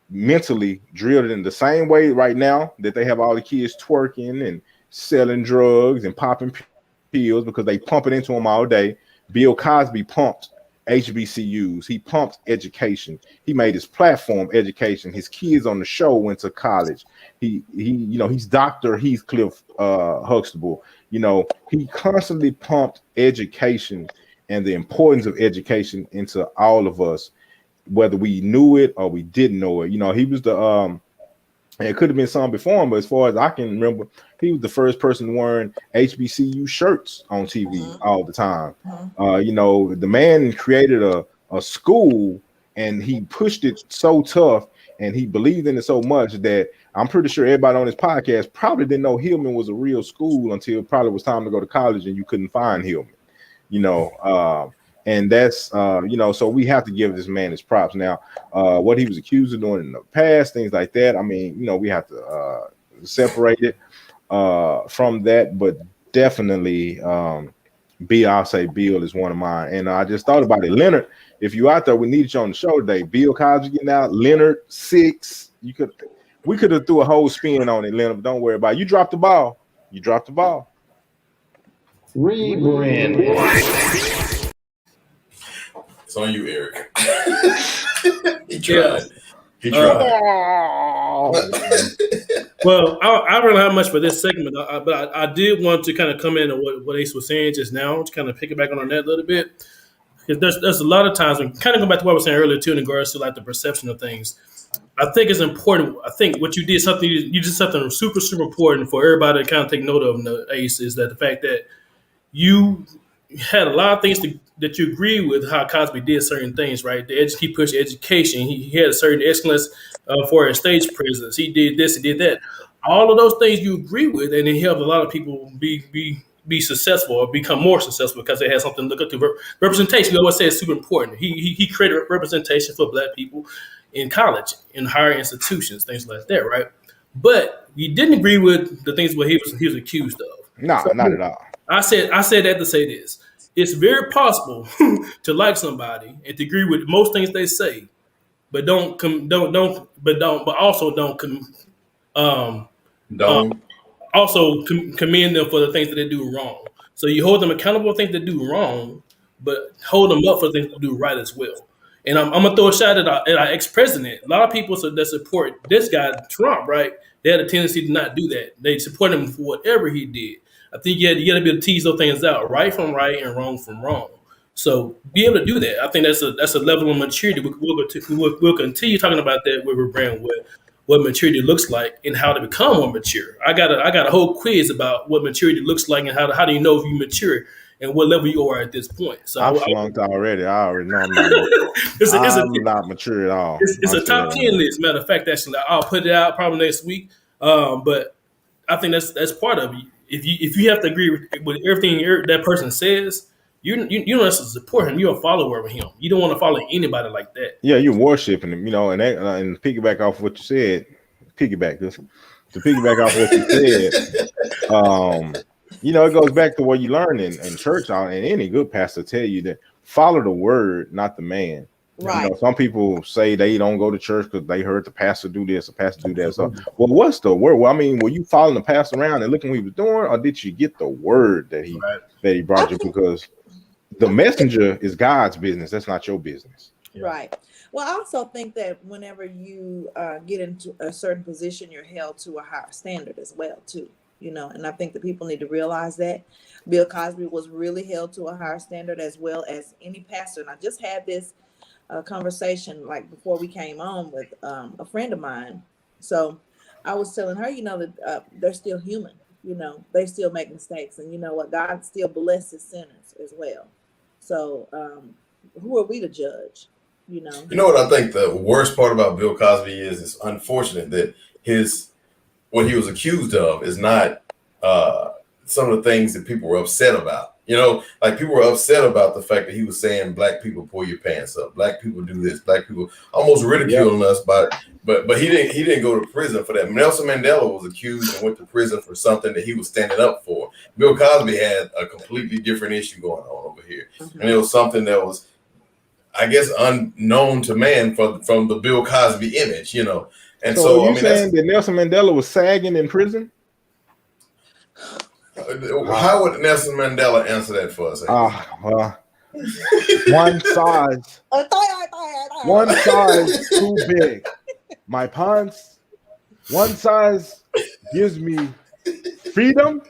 mentally drilled it in the same way right now that they have all the kids twerking and selling drugs and popping pills because they pump it into them all day. Bill Cosby pumped HBCUs. He pumped education. He made his platform education. His kids on the show went to college. He's Dr. Heathcliff Huxtable. He constantly pumped education and the importance of education into all of us, whether we knew it or we didn't know it. He was the it could have been some before him, but as far as I can remember, he was the first person wearing HBCU shirts on TV all the time. The man created a school and he pushed it so tough and he believed in it so much that I'm pretty sure everybody on this podcast probably didn't know Hillman was a real school until probably it was time to go to college and you couldn't find Hillman. And that's so we have to give this man his props. Now, what he was accused of doing in the past, things like that, I mean, we have to separate it from that, but definitely I'll say Bill is one of mine. And I just thought about it. Leonard, if you out there, we need you on the show today. Bill Cosby getting out, Leonard 6. We could have threw a whole spin on it, Leonard. Don't worry about it. You dropped the ball. Rebrand. It's on you, Eric. He tried. Well, I don't have much for this segment, but I did want to kind of come in on what Ace was saying just now to kind of pick it back on that a little bit. Because there's a lot of times, when kind of go back to what I was saying earlier too, in regards to like the perception of things. I think it's important. I think what you did something super, super important for everybody to kind of take note of in the Ace is that the fact that you had a lot of things that you agree with how Cosby did certain things, right? He pushed education. He had a certain excellence for his stage presence. He did this, he did that. All of those things you agree with, and it helped a lot of people be successful or become more successful because they had something to look up to. Representation, we always say, is super important. He created representation for Black people in college, in higher institutions, things like that, right? But he didn't agree with the things what he was accused of. No, not at all. I said that to say this. It's very possible to like somebody and to agree with most things they say, but also don't commend them for the things that they do wrong. So you hold them accountable for things they do wrong, but hold them up for things to do right as well. And I'm gonna throw a shot at our ex-president. A lot of people that support this guy, Trump, right? They had a tendency to not do that. They support him for whatever he did. I think you got to be able to tease those things out, right from right and wrong from wrong. So be able to do that. I think that's a level of maturity. We'll continue talking about that with rebrand, what maturity looks like and how to become more mature. I got a whole quiz about what maturity looks like and how do you know if you mature and what level you are at this point. So I'm flunked already. I already know I'm not, not mature at all. It's a top 10 list. Matter of fact, actually, I'll put it out probably next week. But I think that's part of it. If you have to agree with everything that person says, you don't have to support him. You're a follower of him. You don't want to follow anybody like that. Yeah, you're worshiping him, and piggyback off what you said. To piggyback off what you said. It goes back to what you learn in church, and any good pastor tell you that follow the word, not the man. Right. Some people say they don't go to church because they heard the pastor do this, the pastor do that. So, well, what's the word? Well, I mean, were you following the pastor around and looking what he was doing, or did you get the word that he brought you? Because the messenger is God's business. That's not your business. Right. Well, I also think that whenever you get into a certain position, you're held to a higher standard as well, too. And I think that people need to realize that Bill Cosby was really held to a higher standard as well as any pastor. And I just had this conversation like before we came on with a friend of mine. So I was telling her, that they're still human. They still make mistakes, and you know what? God still blesses sinners as well. So who are we to judge? You know what I think the worst part about Bill Cosby is it's unfortunate that what he was accused of is not some of the things that people were upset about. Like people were upset about the fact that he was saying black people pull your pants up, black people do this, black people almost ridiculing us. But he didn't go to prison for that. Nelson Mandela was accused and went to prison for something that he was standing up for. Bill Cosby had a completely different issue going on over here, and it was something that was, I guess, unknown to man from the Bill Cosby image, And so you saying that Nelson Mandela was sagging in prison? How would Nelson Mandela answer that for us? One size too big. My pants, one size gives me freedom.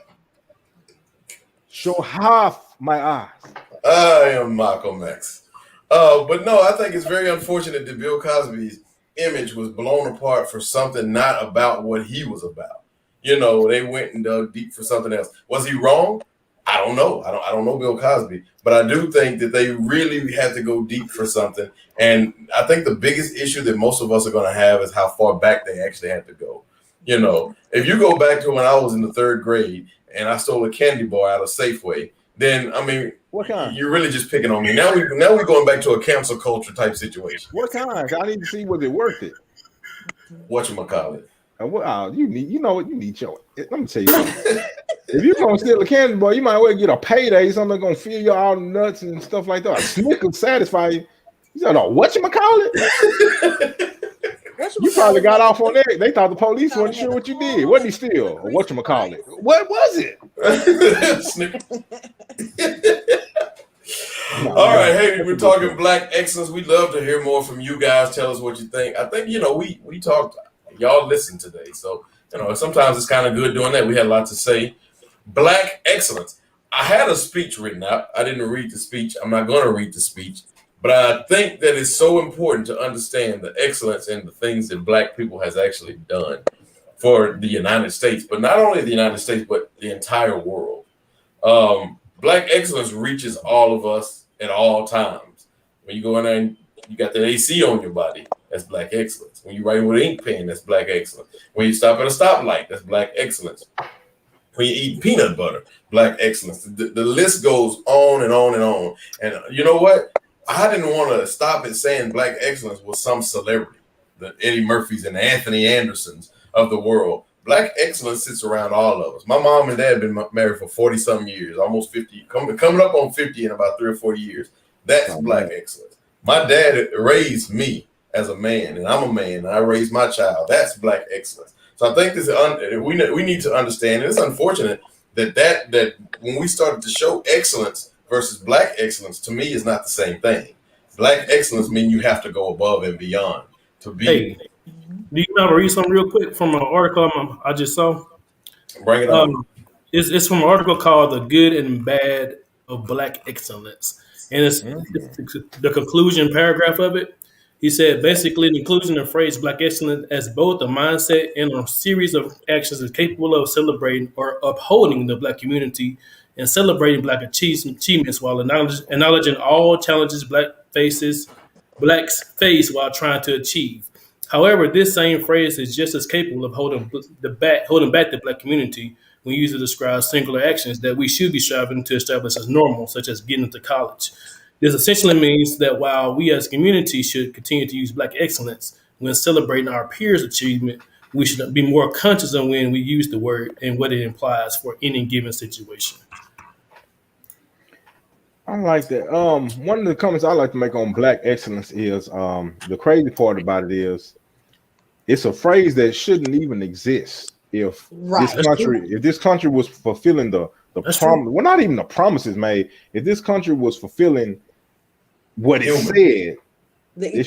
Show half my eyes. I am Malcolm X. But no, I think it's very unfortunate that Bill Cosby's image was blown apart for something not about what he was about. They went and dug deep for something else. Was he wrong? I don't know. I don't know Bill Cosby, but I do think that they really had to go deep for something. And I think the biggest issue that most of us are going to have is how far back they actually had to go. If you go back to when I was in the 3rd grade and I stole a candy bar out of Safeway, then I mean, what kind? You're really just picking on me. Now we're going back to a cancel culture type situation. What kind? I need to see was it worth it. Whatchamacallit. You need your. Let me tell you something. If you're gonna steal a candy bar, you might well get a payday. Something gonna fill you all nuts and stuff like that. A Snickers satisfy you. You said, "Oh, whatchamacallit?" You probably got off on that. They thought the police wasn't sure what you did. What did he steal? Or whatchamacallit? What was it? All right, hey, we're talking black excellence. We'd love to hear more from you guys. Tell us what you think. I think we talked. Y'all listened today, so sometimes it's kind of good doing that. We had a lot to say. Black excellence. I had a speech written out. I didn't read the speech. I'm not going to read the speech, but I think that it's so important to understand the excellence and the things that black people has actually done for the United States, but not only the United States, but the entire world. Black excellence reaches all of us at all times. When you go in there and you got that AC on your body, that's black excellence. When you write with an ink pen, that's black excellence. When you stop at a stoplight, that's black excellence. When you eat peanut butter, black excellence. The list goes on and on and on. And you know what? I didn't want to stop at saying black excellence was some celebrity, the Eddie Murphys and the Anthony Andersons of the world. Black excellence sits around all of us. My mom and dad have been married for 40-some years, almost 50, coming up on 50 in about 3 or 4 years. That's black excellence. My dad raised me as a man, and I'm a man, and I raised my child. That's black excellence. So I think we need to understand, and it's unfortunate that when we started to show excellence versus black excellence, to me is not the same thing. Black excellence means you have to go above and beyond to be. Hey, do you want to read something real quick from an article I just saw? Bring it on. It's from an article called "The Good and Bad of Black Excellence," and it's the conclusion paragraph of it. He said basically the inclusion of the phrase "Black excellence" as both a mindset and a series of actions is capable of celebrating or upholding the Black community and celebrating Black achievements while acknowledging all challenges Blacks face while trying to achieve. However, this same phrase is just as capable of holding back the Black community when used to describe singular actions that we should be striving to establish as normal, such as getting to college. This essentially means that while we as a community should continue to use Black excellence when celebrating our peers' achievement, we should be more conscious of when we use the word and what it implies for any given situation. I like that. One of the comments I like to make on Black excellence is the crazy part about it is it's a phrase that shouldn't even exist if this country was fulfilling the promise. Well, not even the promises made. If this country was fulfilling what it said, the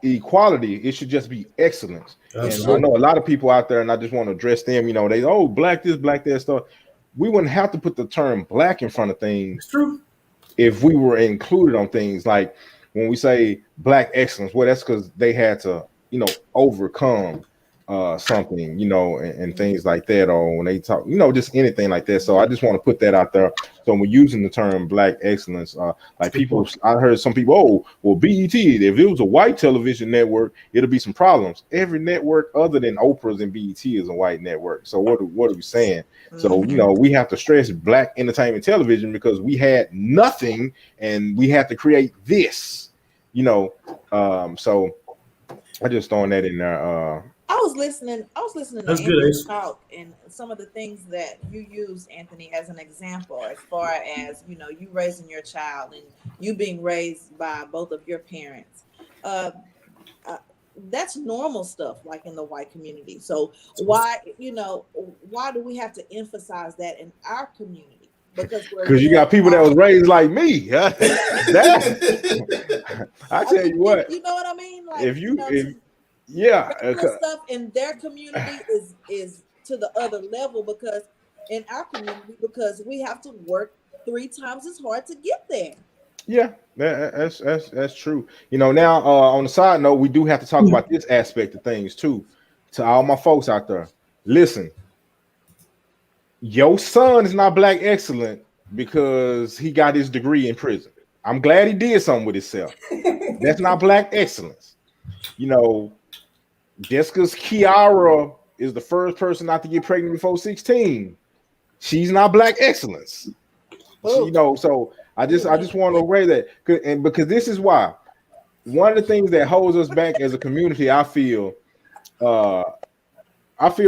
equality, it should just be excellence. And I know a lot of people out there, and I just want to address them. You know, they black this, black that stuff. We wouldn't have to put the term black in front of things. It's true. If we were included on things like when we say Black excellence, well, that's because they had to, overcome something, and things like that, or when they talk, just anything like that. So I just want to put that out there. So when we're using the term Black excellence, like people, I heard some people, BET, if it was a white television network, it'll be some problems. Every network other than Oprah's and BET is a white network. So what are we saying? So, we have to stress Black entertainment television because we had nothing and we had to create this, so I just throwing that in there. I was listening to Anthony talk, and some of the things that you use, Anthony, as an example, as far as you raising your child and you being raised by both of your parents. That's normal stuff, like in the white community. So why do we have to emphasize that in our community? Because you got people that was raised like me. I tell you what. You know what I mean? Like stuff in their community is to the other level because in our community because we have to work 3 times as hard to get there. Yeah, that's true. Now on the side note, we do have to talk about this aspect of things too. To all my folks out there, listen. Your son is not Black excellent because he got his degree in prison. I'm glad he did something with himself. That's not Black excellence. Just because Kiara is the first person not to get pregnant before 16, she's not Black excellence. So I just want to raise that, and because this is why one of the things that holds us back as a community, I feel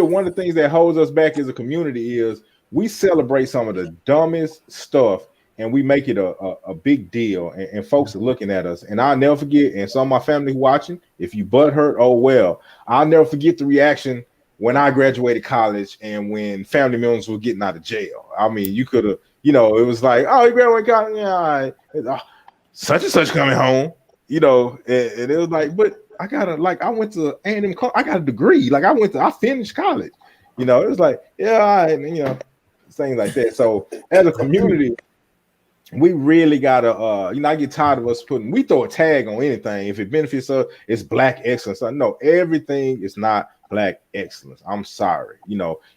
one of the things that holds us back as a community is we celebrate some of the dumbest stuff and we make it a big deal, and folks are looking at us. And I'll never forget, and some of my family watching, if you butt hurt, oh well. I'll never forget the reaction when I graduated college and when family members were getting out of jail. I mean, you could have, it was like, oh, you graduated college, yeah, all right. Such and such coming home, and it was like, but I went to A&M, I got a degree, I finished college, it was like, yeah, all right, and, things like that. So as a community, we really gotta, I get tired of us we throw a tag on anything. If it benefits us, it's Black excellence. No, everything is not Black excellence. I'm sorry.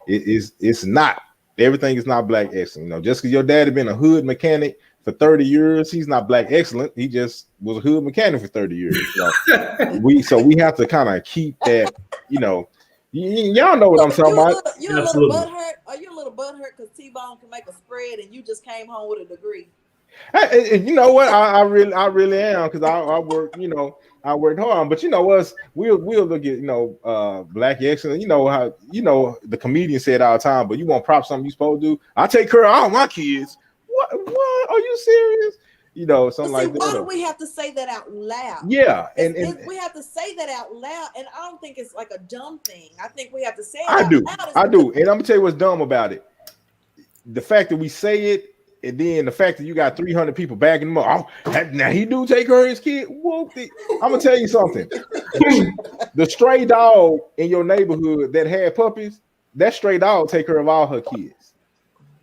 It's not. Everything is not Black excellence. Just because your dad had been a hood mechanic for 30 years, he's not Black excellent. He just was a hood mechanic for 30 years. We have to kind of keep that, y'all know what I'm talking about. Are you a little butthurt because T-Bone can make a spread and you just came home with a degree? Hey, you know what? I really am, because I work, I worked hard. But we'll look at Black excellence. How the comedian said all the time, but you want prop something you supposed to do. I take care of all my kids. What? Are you serious? Something like that. Why do we have to say that out loud? Yeah, and we have to say that out loud, and I don't think it's like a dumb thing. I think we have to say it I out do. loud. I do, and I'm gonna tell you what's dumb about it. the fact that we say it, and then the fact that you got 300 people backing him up. Oh, now he do take her his kid. I'm gonna tell you something. The stray dog in your neighborhood that had puppies, that stray dog take care of all her kids.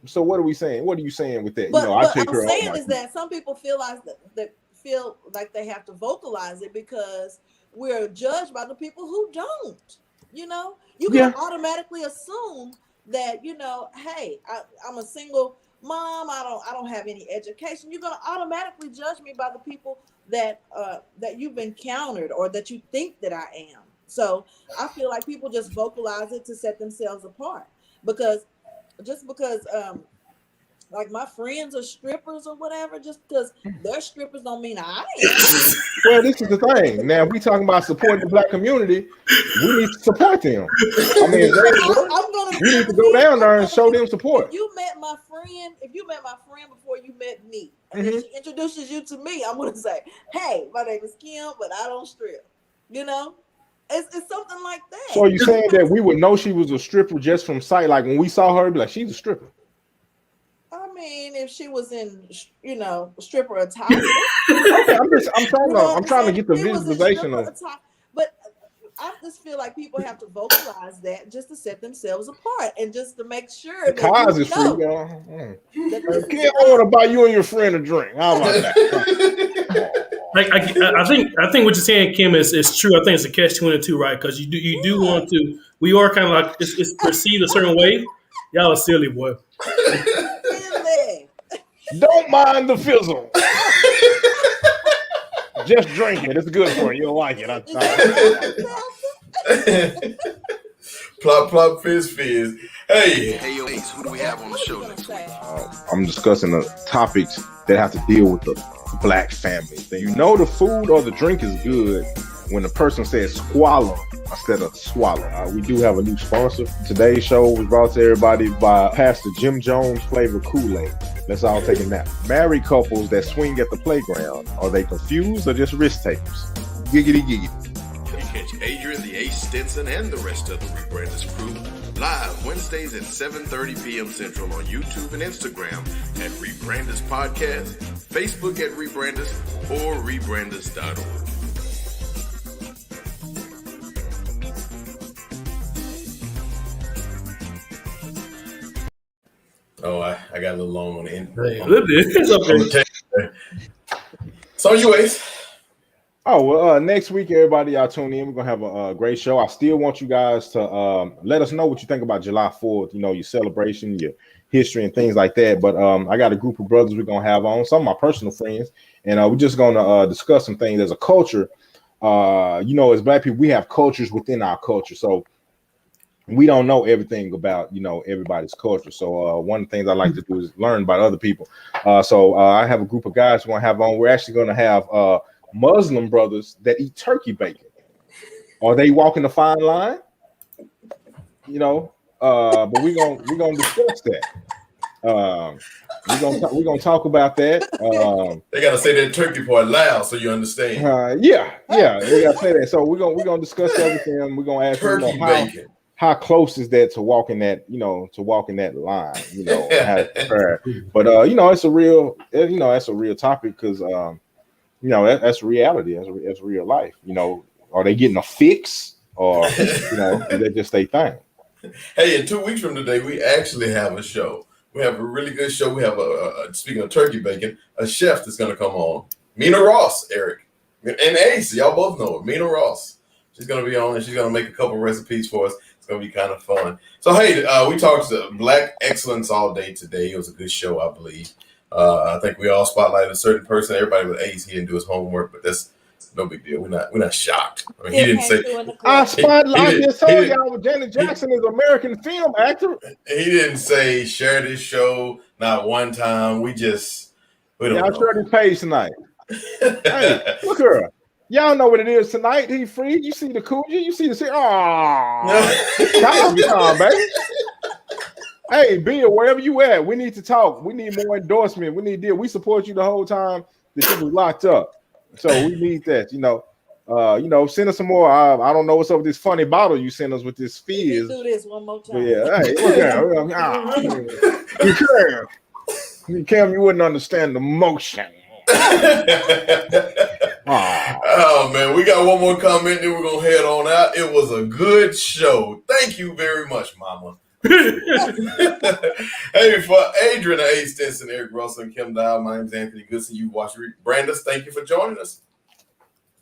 So what are we saying? What are you saying with that? But, I take what care I'm of all saying my is that some people feel like they have to vocalize it because we're judged by the people who don't. You know, you can automatically assume that, you know, hey, I'm a single mom. I don't have any education. You're gonna automatically judge me by the people that you've encountered or that you think that I am. So I feel like people just vocalize it to set themselves apart because like my friends are strippers or whatever, just because they're strippers don't mean I am. Well, this is the thing. Now, if we talking about supporting the Black community, we need to support them. I mean, we need to go down there and show them support. If you met my friend before you met me, and then she introduces you to me, I'm gonna say, "Hey, my name is Kim, but I don't strip." You know, it's something like that. So you saying that we would know she was a stripper just from sight? Like when we saw her, be like, she's a stripper. I mean, if she was in, you know, stripper attire. I'm trying to get the visualization of. But I just feel like people have to vocalize that just to set themselves apart and just to make sure The cause is free, y'all. Kim, I want to buy you and your friend a drink. How about that? I think what you're saying, Kim, is true. I think it's a catch-22, right? Because you do want to. We are kind of like it's perceived a certain way. Y'all are silly, boy. Don't mind the fizzle. Just drink it. It's good for you. You'll like it. Plop, plop, fizz, fizz. Hey. Hey, yo, Ace, who do we have on the show next week? I'm discussing the topics that have to deal with the Black family. You know the food or the drink is good when the person says swallow instead of swallow. We do have a new sponsor. Today's show was brought to everybody by Pastor Jim Jones Flavor Kool-Aid. Let's all take a nap. Married couples that swing at the playground, are they confused or just risk takers? Giggity, giggity. You catch Adrian The Ace Stinson and the rest of the rebrandUS crew live Wednesdays at 7:30 p.m. Central on YouTube and Instagram at rebrandUS Podcast, Facebook at rebrandUS, or rebrandus.org. Oh, I got a little long on the end. So you Ace. Oh, well, next week, everybody, y'all tune in. We're going to have a great show. I still want you guys to let us know what you think about July 4th, you know, your celebration, your history and things like that. But I got a group of brothers we're going to have on, some of my personal friends, and we're just going to discuss some things as a culture. You know, as Black people, we have cultures within our culture. So we don't know everything about, you know, everybody's culture. So one of the things I like to do is learn about other people. So I have a group of guys we're going to have on. We're actually going to have Muslim brothers that eat turkey bacon. Are they walking the fine line? You know, but we're gonna discuss that. We're gonna talk about that. They gotta say that turkey part loud so you understand. Yeah, we gotta say that. So we're gonna discuss that with them. We're gonna ask turkey them bacon. How close is that to walking that, you know, line, you know, but you know, it's a real, you know, that's a real topic because you know, that's reality, that's real life. You know, are they getting a fix or you know, is that just their thing? Hey, in 2 weeks from today, we actually have a show. We have a really good show. We have speaking of turkey bacon, a chef that's gonna come on. Mina Ross, Eric. And Ace, y'all both know her. Mina Ross. She's gonna be on and she's gonna make a couple recipes for us. It's gonna be kind of fun. So hey, we talked to Black excellence all day today. It was a good show, I believe. I think we all spotlighted a certain person. Everybody with Ace, he didn't do his homework, but that's no big deal. We're not shocked. I mean, he didn't say. I spotlighted. Just told y'all Janet Jackson is an American film actor. He didn't say share this show not one time. We don't y'all share this page tonight. Hey, look at her. Y'all know what it is tonight. He free. You see the Coogee. You see the come, baby. Hey, Bill, wherever you at, we need to talk. We need more endorsement. We need deal. We support you the whole time that you was locked up. So we need that, you know. Send us some more. I don't know what's up with this funny bottle you sent us with this fizz. Do this one more time. But yeah, hey, Cam, you wouldn't understand the motion. Oh man, we got one more comment, then we're gonna head on out. It was a good show. Thank you very much, Mama. Hey, for Adrian The Ace Stinson, Eric Russell, and Kim Dial, my name is Anthony Goodson. You watch rebrandUS. Thank you for joining us.